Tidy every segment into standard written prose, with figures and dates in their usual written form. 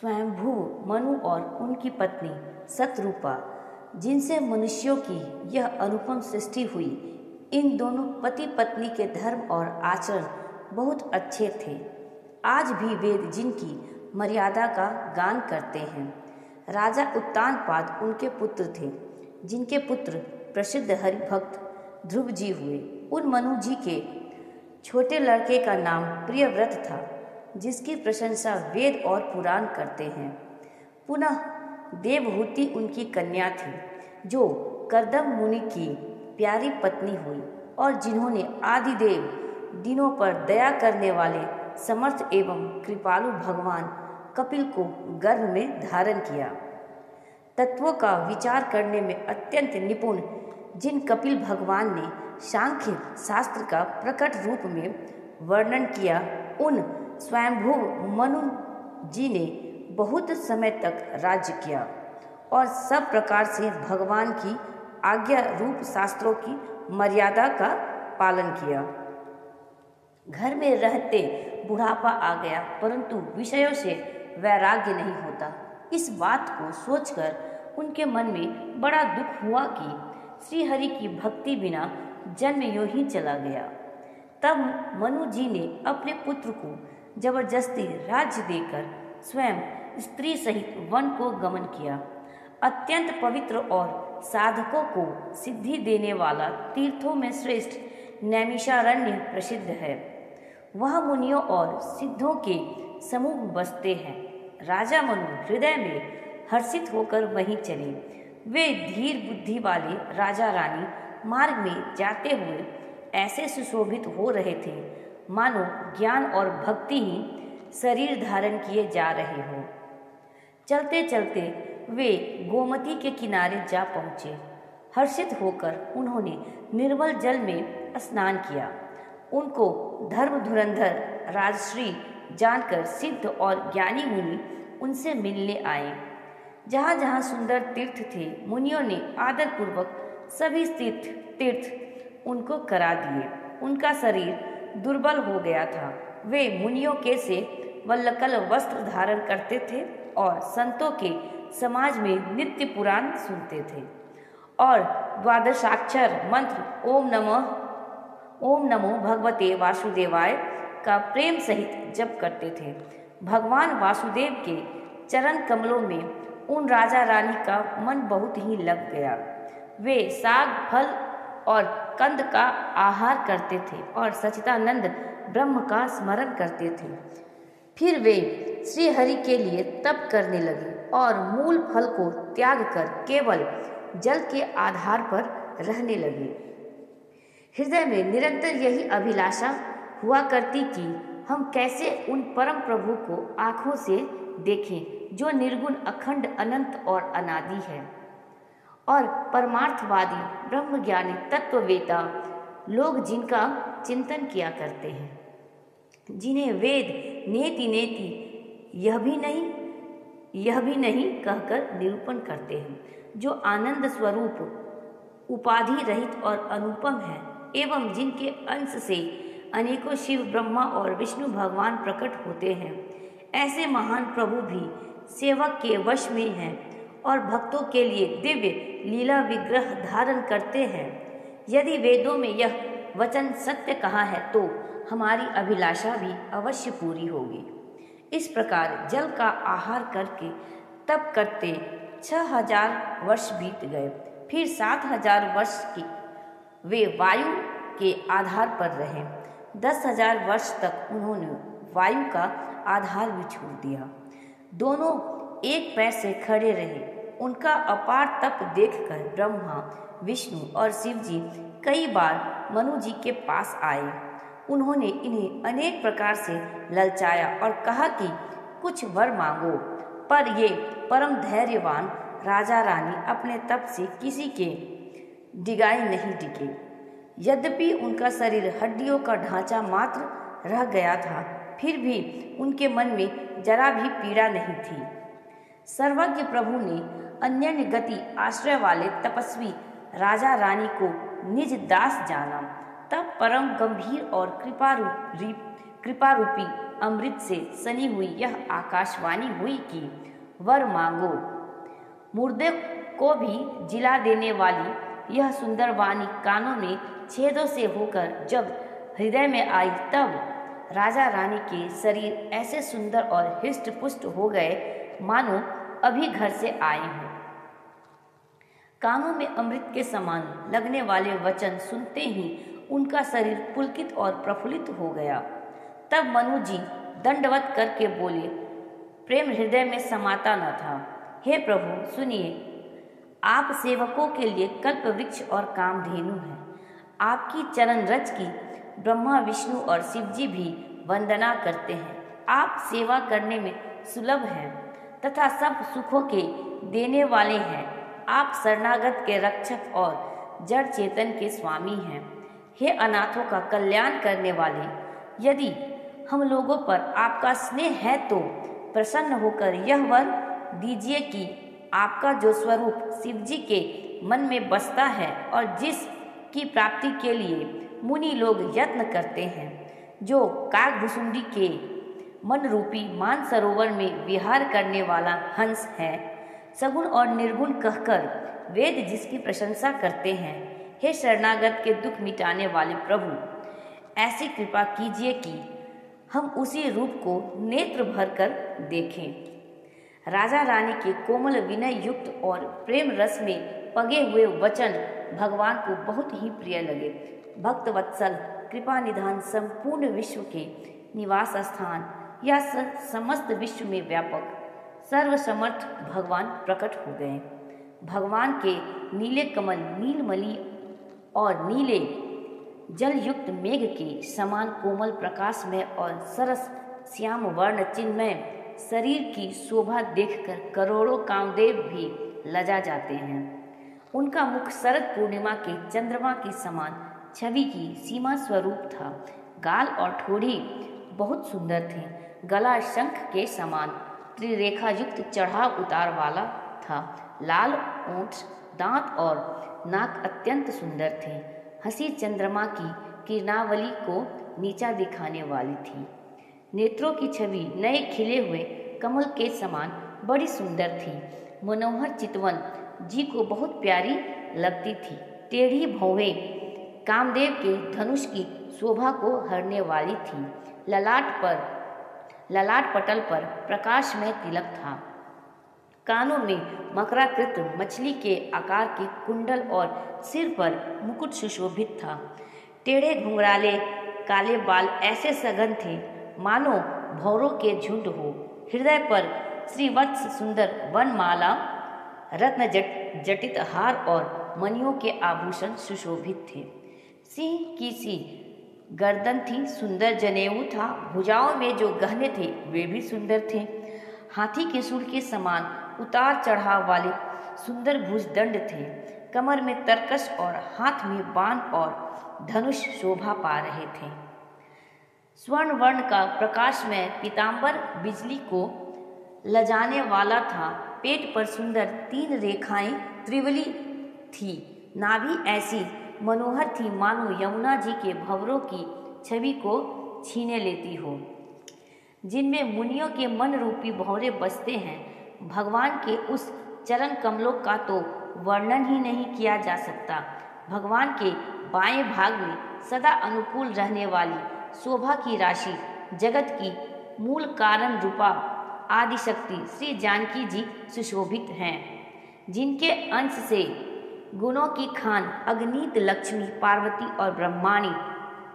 स्वयंभू मनु और उनकी पत्नी शतरूपा, जिनसे मनुष्यों की यह अनुपम सृष्टि हुई, इन दोनों पति पत्नी के धर्म और आचरण बहुत अच्छे थे। आज भी वेद जिनकी मर्यादा का गान करते हैं। राजा उत्तानपाद उनके पुत्र थे, जिनके पुत्र प्रसिद्ध हरिभक्त ध्रुव जी हुए। उन मनु जी के छोटे लड़के का नाम प्रियव्रत था, जिसकी प्रशंसा वेद और पुराण करते हैं। पुनः देवहूति उनकी कन्या थी, जो कर्दम मुनि की प्यारी पत्नी हुई और जिन्होंने आदिदेव दिनों पर दया करने वाले समर्थ एवं कृपालु भगवान कपिल को गर्भ में धारण किया। तत्वों का विचार करने में अत्यंत निपुण जिन कपिल भगवान ने सांख्य शास्त्र का प्रकट रूप में वर्णन किया, उन स्वयंभू मनु जी ने बहुत समय तक राज्य किया और सब प्रकार से भगवान की आज्ञा रूप शास्त्रों की मर्यादा का पालन किया। घर में रहते बुढ़ापा आ गया, परंतु विषयों से वैराग्य नहीं होता। इस बात को सोचकर उनके मन में बड़ा दुख हुआ कि श्रीहरि की भक्ति बिना जन्म यूं ही चला गया। तब मनु जी ने अपने पुत्र को जबरदस्ती राज्य देकर स्वयं स्त्री सहित वन को गमन किया। अत्यंत पवित्र और साधकों को सिद्धि देने वाला तीर्थों में श्रेष्ठ नैमिषारण्य प्रसिद्ध है। वह मुनियों और सिद्धों के समूह बसते हैं। राजा मनु हृदय में हर्षित होकर वहीं चले। वे धीर बुद्धि वाले राजा रानी मार्ग में जाते हुए ऐसे सुशोभित हो रहे थे, मानो ज्ञान और भक्ति ही शरीर धारण किए जा रहे हो। चलते चलते वे गोमती के किनारे जा पहुँचे। हर्षित होकर उन्होंने निर्मल जल में स्नान किया। उनको धर्म धुरंधर राजश्री जानकर सिद्ध और ज्ञानी मुनि उनसे मिलने आए। जहाँ जहाँ सुंदर तीर्थ थे, मुनियों ने आदर पूर्वक सभी तीर्थ उनको करा दिए। उनका शरीर दुर्बल हो गया था। वे मुनियों के से वल्लकल वस्त्र धारण करते थे और संतों के समाज में नित्य पुराण सुनते थे और द्वादशाक्षर मंत्र ओम नमो भगवते वासुदेवाय का प्रेम सहित जप करते थे। भगवान वासुदेव के चरण कमलों में उन राजा रानी का मन बहुत ही लग गया। वे साग फल और कंद का आहार करते थे और सच्चिदानंद ब्रह्म का स्मरण करते थे। फिर वे श्री हरि के लिए तप करने लगे और मूल फल को त्याग कर केवल जल के आधार पर रहने लगे। हृदय में निरंतर यही अभिलाषा हुआ करती कि हम कैसे उन परम प्रभु को आंखों से देखें, जो निर्गुण अखंड अनंत और अनादि है, और परमार्थवादी ब्रह्मज्ञानी तत्ववेता लोग जिनका चिंतन किया करते हैं, जिन्हें वेद नेति नेति यह भी नहीं कहकर निरूपण करते हैं, जो आनंद स्वरूप उपाधि रहित और अनुपम है, एवं जिनके अंश से अनेकों शिव ब्रह्मा और विष्णु भगवान प्रकट होते हैं। ऐसे महान प्रभु भी सेवक के वश में हैं और भक्तों के लिए दिव्य लीला विग्रह धारण करते हैं। यदि वेदों में यह वचन सत्य कहा है, तो हमारी अभिलाषा भी अवश्य पूरी होगी। इस प्रकार जल का आहार करके तप करते 6000 वर्ष बीत गए। फिर 7000 वर्ष की वे वायु के आधार पर रहे। 10,000 वर्ष तक उन्होंने वायु का आधार भी छोड़ दिया। दोनों एक पैर से खड़े रहे। उनका अपार तप देखकर ब्रह्मा, विष्णु और शिव जी कई बार मनु जी के पास आए। उन्होंने इन्हें अनेक प्रकार से ललचाया और कहा कि कुछ वर मांगो, पर ये परम धैर्यवान राजा रानी अपने तप से किसी के डिगाई नहीं टिके। यद्यपि उनका शरीर हड्डियों का ढांचा मात्र रह गया था, फिर भी उनके मन में जरा भी पीड़ा नहीं थी। सर्वज्ञ प्रभु ने अन्य गति आश्रय वाले तपस्वी राजा रानी को निज दास जाना। तब परम गंभीर और कृपा रूपी अमृत से सनी हुई यह आकाशवाणी हुई कि वर मांगो। मुर्दे को भी जिला देने वाली यह सुंदर वाणी कानों में छेदों से होकर जब हृदय में आई, तब राजा रानी के शरीर ऐसे सुंदर और हृष्ट पुष्ट हो गए मानो अभी घर से आए हों। कानों में अमृत के समान लगने वाले वचन सुनते ही उनका शरीर पुलकित और प्रफुल्लित हो गया। तब मनु जी दंडवत करके बोले, प्रेम हृदय में समाता न था। हे प्रभु सुनिए, आप सेवकों के लिए कल्प वृक्ष और कामधेनु हैं। आपकी चरण रज की ब्रह्मा विष्णु और शिव जी भी वंदना करते हैं। आप सेवा करने में सुलभ हैं तथा सब सुखों के देने वाले हैं। आप शरणागत के रक्षक और जड़ चेतन के स्वामी हैं। हे अनाथों का कल्याण करने वाले, यदि हम लोगों पर आपका स्नेह है तो प्रसन्न होकर यह वर दीजिए कि आपका जो स्वरूप शिव जी के मन में बसता है और जिस की प्राप्ति के लिए मुनि लोग यत्न करते हैं, जो काकभुसुंडी के मन रूपी मानसरोवर में विहार करने वाला हंस है, सगुण और निर्गुण कहकर वेद जिसकी प्रशंसा करते हैं, हे शरणागत के दुख मिटाने वाले प्रभु, ऐसी कृपा कीजिए कि हम उसी रूप को नेत्र भरकर देखें। राजा रानी के कोमल विनय युक्त और प्रेम रस में पगे हुए वचन भगवान को बहुत ही प्रिय लगे। भक्त वत्सल कृपा निधान संपूर्ण विश्व के निवास स्थान या समस्त विश्व में व्यापक सर्वसमर्थ भगवान प्रकट हो गए। भगवान के नीले कमल नीलमणि और नीले जल युक्त मेघ के समान कोमल प्रकाश में और सरस श्याम वर्ण चिन्मय शरीर की शोभा देखकर करोड़ों कामदेव भी लजा जाते हैं। उनका मुख शरद पूर्णिमा के चंद्रमा के समान छवि की सीमा स्वरूप था। गाल और ठोड़ी बहुत सुंदर थे। गला शंख के समान त्रिरेखा युक्त चढ़ाव उतार वाला था। लाल ओंठ, दांत और नाक अत्यंत सुंदर थे। हंसी चंद्रमा की किरणावली को नीचा दिखाने वाली थी। नेत्रों की छवि नए खिले हुए कमल के समान बड़ी सुंदर थी। मनोहर चितवन जी को बहुत प्यारी लगती थी। टेढ़ी भौहें कामदेव के धनुष की शोभा को हरने वाली थी। ललाट पटल पर प्रकाशमय तिलक था। कानों में मकराकृत मछली के आकार के कुंडल और सिर पर मुकुट सुशोभित था। टेढ़े घुंघराले काले बाल ऐसे सघन थे मानो भौरों के झुंड हो। हृदय पर श्रीवत्स सुंदर वनमाला, रत्न जटित हार और मणियों के आभूषण सुशोभित थे। सिंह की सी गर्दन थी, सुंदर जनेऊ था। भुजाओं में जो गहने थे वे भी सुंदर थे। हाथी के सूंड के समान उतार चढ़ाव वाले सुंदर भुजदंड थे। कमर में तरकश और हाथ में बाण और धनुष शोभा पा रहे थे। स्वर्ण वर्ण का प्रकाश में पीतांबर बिजली को लजाने वाला था। पेट पर सुंदर 3 रेखाएं त्रिवली थी। नाभि ऐसी मनोहर थी मानो यमुना जी के भंवरों की छवि को छीने लेती हो, जिनमें मुनियों के मन रूपी भंवरे बसते हैं। भगवान के उस चरण कमलों का तो वर्णन ही नहीं किया जा सकता। भगवान के बाएं भाग में सदा अनुकूल रहने वाली शोभा की राशि जगत की मूल कारण रूपा आदिशक्ति श्री जानकी जी सुशोभित हैं, जिनके अंश से गुणों की खान अग्नीत लक्ष्मी, पार्वती और ब्रह्माणी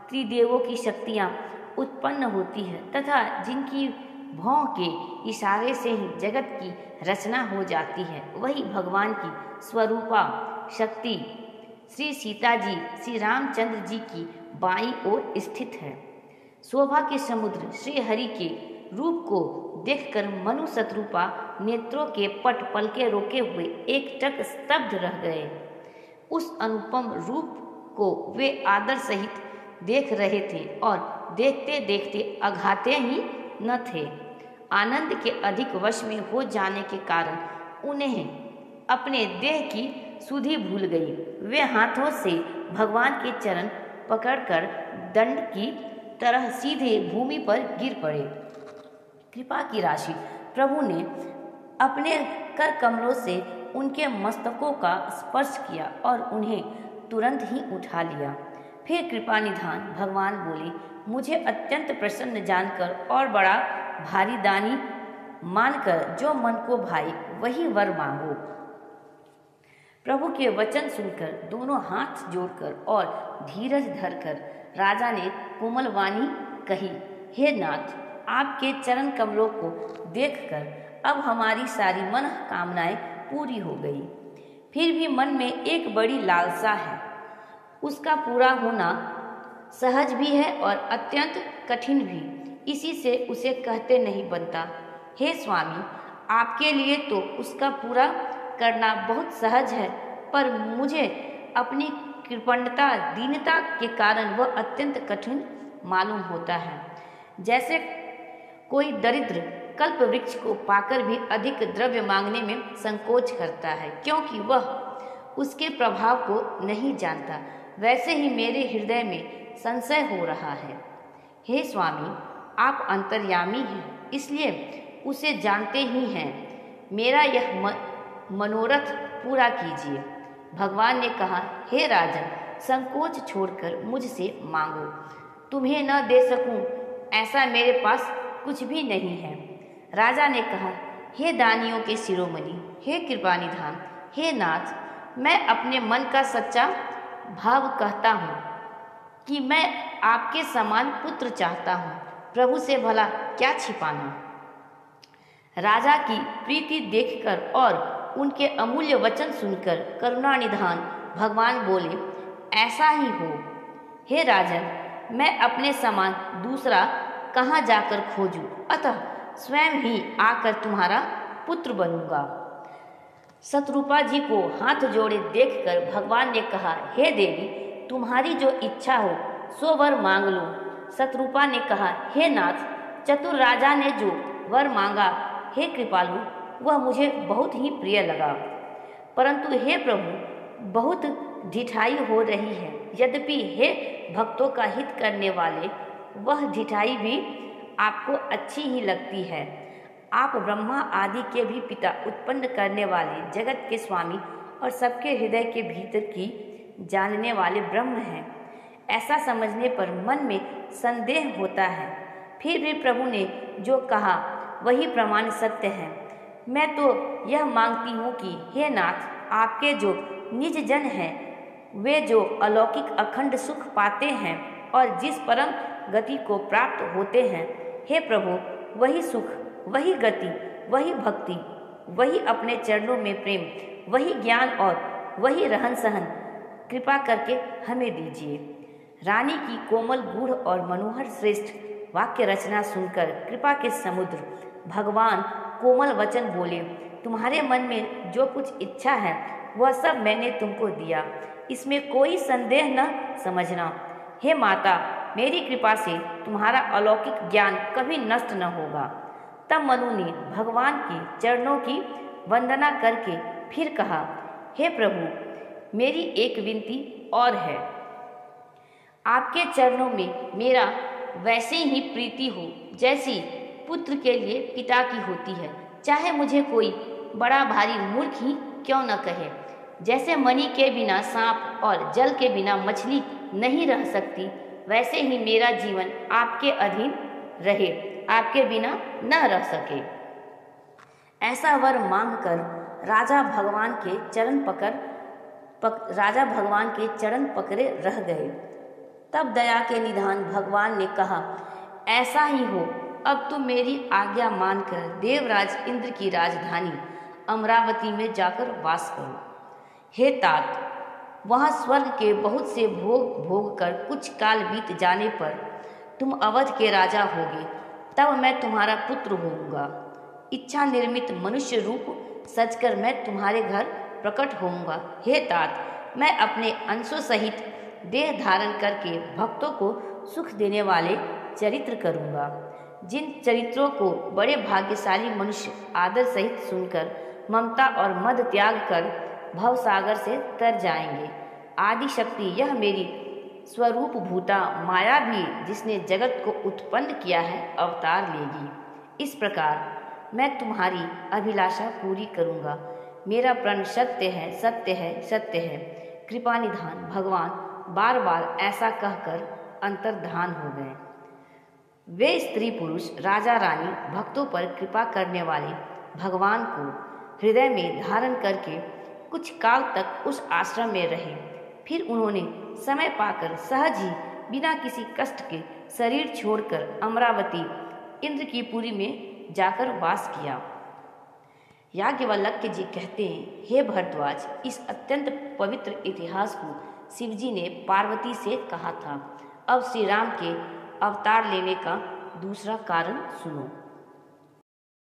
त्रिदेवों की शक्तियाँ उत्पन्न होती है तथा जिनकी भौं के इशारे से ही जगत की रचना हो जाती है। वही भगवान की स्वरूपा शक्ति श्री सीता जी श्री रामचंद्र जी की बाईं ओर स्थित है। शोभा के समुद्र श्री हरि के रूप को देखकर मनु शत्रुपा नेत्रों के पट पलके रोके हुए एकटक स्तब्ध रह गए। उस अनुपम रूप को वे आदर सहित देख रहे थे और देखते देखते अघाते ही न थे। आनंद के अधिक वश में हो जाने के कारण उन्हें अपने देह की सुधि भूल गई। वे हाथों से भगवान के चरण पकड़कर दंड की तरह सीधे भूमि पर गिर पड़े। कृपा की राशि। प्रभु ने अपने कर कमलों से उनके मस्तकों का स्पर्श किया और उन्हें तुरंत ही उठा लिया। फिर कृपा निधान भगवान बोले, मुझे अत्यंत प्रसन्न जानकर और बड़ा भारी दानी मानकर जो मन को भाई वही वर मांगो। प्रभु के वचन सुनकर दोनों हाथ जोड़कर और धीरज धरकर राजा ने कोमल वाणी कही, हे नाथ, आपके चरण कमलों को देखकर अब हमारी सारी मन कामनाएं पूरी हो गई। फिर भी मन में एक बड़ी लालसा है, उसका पूरा होना सहज भी है और अत्यंत कठिन भी, इसी से उसे कहते नहीं बनता। हे स्वामी, आपके लिए तो उसका पूरा करना बहुत सहज है, पर मुझे अपनी कृपणता दीनता के कारण वह अत्यंत कठिन मालूम होता है। जैसे कोई दरिद्र कल्प वृक्ष को पाकर भी अधिक द्रव्य मांगने में संकोच करता है, क्योंकि वह उसके प्रभाव को नहीं जानता, वैसे ही मेरे हृदय में संशय हो रहा है। हे स्वामी, आप अंतर्यामी हैं, इसलिए उसे जानते ही हैं। मेरा यह मनोरथ पूरा कीजिए। भगवान ने कहा, हे राजन, संकोच छोड़कर मुझसे मांगो। तुम्हें न दे सकूं ऐसा मेरे पास कुछ भी नहीं है। राजा ने कहा, हे दानियों के शिरोमणि, हे कृपानिधान, हे नाथ, मैं अपने मन का सच्चा भाव कहता हूँ कि मैं आपके समान पुत्र चाहता हूँ। प्रभु से भला क्या छिपाना। राजा की प्रीति देखकर और उनके अमूल्य वचन सुनकर करुणानिधान भगवान बोले, ऐसा ही हो। हे राजन, मैं अपने समान दूसरा कहाँ जाकर खोजूं, अतः स्वयं ही आकर तुम्हारा पुत्र बनूंगा। शतरूपा जी को हाथ जोड़े देखकर भगवान ने कहा, हे देवी, तुम्हारी जो इच्छा हो सो वर मांग लो। शतरूपा ने कहा, हे नाथ, चतुर राजा ने जो वर मांगा, हे कृपालु, वह मुझे बहुत ही प्रिय लगा। परंतु हे प्रभु, बहुत ढिठाई हो रही है। यद्यपि हे भक्तों का हित करने वाले, वह ढिठाई भी आपको अच्छी ही लगती है। आप ब्रह्मा आदि के भी पिता, उत्पन्न करने वाले, जगत के स्वामी और सबके हृदय के भीतर की जानने वाले ब्रह्म हैं। ऐसा समझने पर मन में संदेह होता है, फिर भी प्रभु ने जो कहा वही प्रमाण सत्य है। मैं तो यह मांगती हूँ कि हे नाथ, आपके जो निज जन हैं, वे जो अलौकिक अखंड सुख पाते हैं और जिस परम गति को प्राप्त होते हैं, हे प्रभु, वही सुख, वही गति, वही भक्ति, वही अपने चरणों में प्रेम, वही ज्ञान और वही रहन सहन कृपा करके हमें दीजिए। रानी की कोमल, गूढ़ और मनोहर श्रेष्ठ वाक्य रचना सुनकर कृपा के समुद्र भगवान कोमल वचन बोले, तुम्हारे मन में जो कुछ इच्छा है वह सब मैंने तुमको दिया, इसमें कोई संदेह न समझना। हे माता, मेरी कृपा से तुम्हारा अलौकिक ज्ञान कभी नष्ट न होगा। तब मनु ने भगवान के चरणों की वंदना करके फिर कहा, हे प्रभु, मेरी एक विनती और है। आपके चरणों में मेरा वैसे ही प्रीति हो जैसी पुत्र के लिए पिता की होती है, चाहे मुझे कोई बड़ा भारी मूर्ख ही क्यों न कहे। जैसे मणि के बिना सांप और जल के बिना मछली नहीं रह सकती, वैसे ही मेरा जीवन आपके अधीन रहे, आपके बिना न रह सके। ऐसा वर मांगकर राजा भगवान के चरण पकड़े रह गए। तब दया के निधान भगवान ने कहा, ऐसा ही हो, अब तुम मेरी आज्ञा मानकर देवराज इंद्र की राजधानी अमरावती में जाकर वास करो। हे तात, वहाँ स्वर्ग के बहुत से भोग भोग कर कुछ काल बीत जाने पर तुम अवध के राजा होगे, तब मैं तुम्हारा पुत्र होऊंगा। इच्छा निर्मित मनुष्य रूप सजकर मैं तुम्हारे घर प्रकट होऊंगा। हे तात, मैं अपने अंशों सहित देह धारण करके भक्तों को सुख देने वाले चरित्र करूंगा, जिन चरित्रों को बड़े भाग्यशाली मनुष्य आदर सहित सुनकर ममता और मद त्याग कर भवसागर से तर जाएंगे। आदि शक्ति यह मेरी स्वरूप भूता माया भी, जिसने जगत को उत्पन्न किया है, अवतार लेगी। इस प्रकार मैं तुम्हारी अभिलाषा पूरी करूँगा। मेरा प्रण सत्य है, सत्य है, सत्य है। कृपा निधान भगवान बार बार ऐसा कहकर अंतर्धान हो गए। वे स्त्री पुरुष, राजा रानी, भक्तों पर कृपा करने वाले भगवान को हृदय में धारण करके कुछ काल तक उस आश्रम में रहे। फिर उन्होंने समय पाकर सहज ही बिना किसी कष्ट के शरीर छोड़कर अमरावती इंद्र की पुरी में जाकर वास किया। याज्ञवल्क्य जी कहते हैं, हे भरद्वाज, इस अत्यंत पवित्र इतिहास को शिवजी ने पार्वती से कहा था। अब श्री राम के अवतार लेने का दूसरा कारण सुनो।